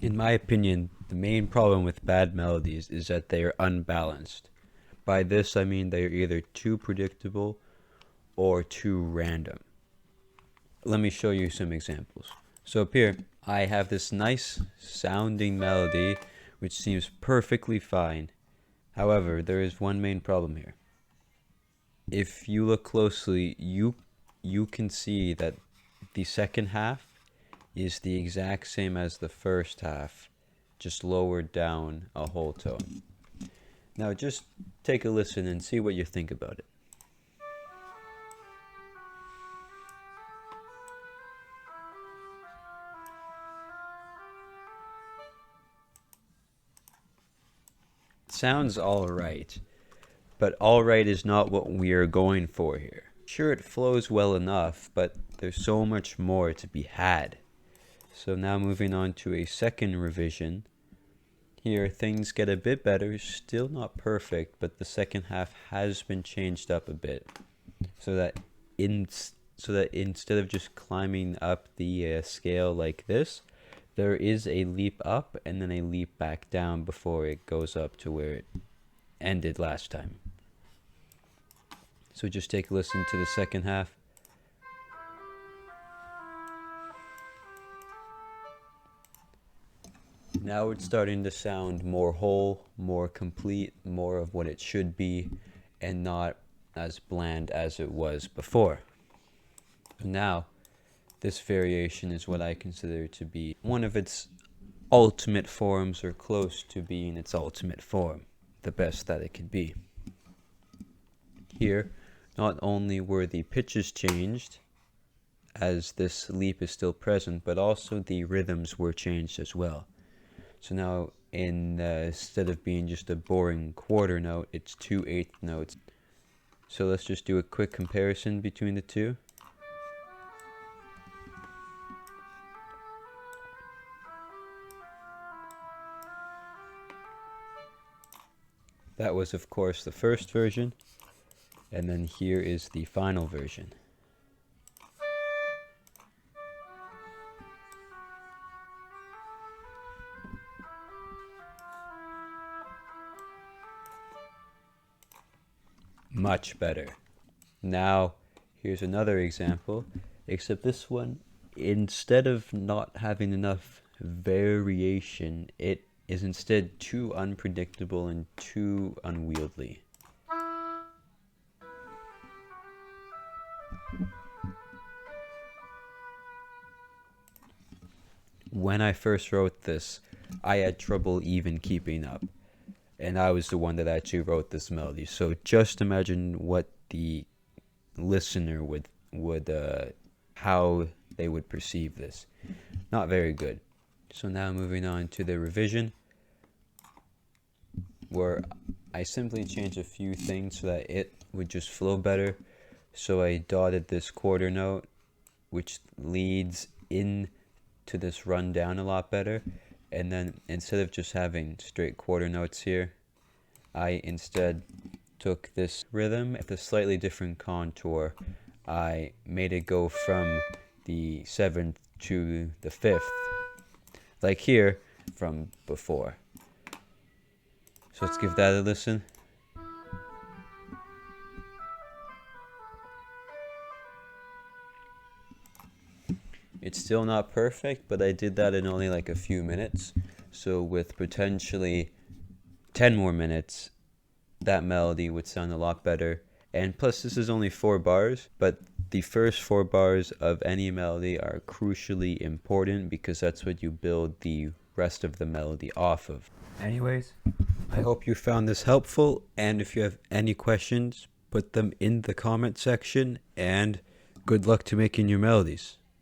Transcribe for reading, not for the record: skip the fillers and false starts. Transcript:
In my opinion, the main problem with bad melodies is that they are unbalanced. By this I mean they are either too predictable or too random. Let me show you some examples. So up here, I have this nice sounding melody which seems perfectly fine. However, there is one main problem here. If you look closely, you can see that the second half is the exact same as the first half, just lowered down a whole tone. Now just take a listen and see what you think about it. Sounds alright, but alright is not what we are going for here. Sure, it flows well enough, but there's so much more to be had. So now moving on to a second revision. Here things get a bit better, still not perfect, but the second half has been changed up a bit. So that instead of just climbing up the scale like this, there is a leap up and then a leap back down before it goes up to where it ended last time. So just take a listen to the second half. Now it's starting to sound more whole, more complete, more of what it should be, and not as bland as it was before. Now, this variation is what I consider to be one of its ultimate forms, or close to being its ultimate form, the best that it can be. Here, not only were the pitches changed, as this leap is still present, but also the rhythms were changed as well. So now, instead of being just a boring quarter note, it's 2/8 notes. So let's just do a quick comparison between the two. That was, of course, the first version, and then here is the final version. Much better. Now, here's another example, except this one, instead of not having enough variation, it is instead too unpredictable and too unwieldy. When I first wrote this, I had trouble even keeping up. And I was the one that actually wrote this melody. So just imagine what the listener would how they would perceive this. Not very good. So now moving on to the revision, where I simply changed a few things so that it would just flow better. So I dotted this quarter note, which leads in to this run down a lot better. And then instead of just having straight quarter notes here, I instead took this rhythm with a slightly different contour. I made it go from the 7th to the 5th, like here from before. So let's give that a listen. It's still not perfect, but I did that in only like a few minutes. So with potentially 10 more minutes, that melody would sound a lot better. And plus, this is only 4 bars, but the first 4 bars of any melody are crucially important because that's what you build the rest of the melody off of. Anyways, I hope you found this helpful, and if you have any questions, put them in the comment section, and good luck to making your melodies.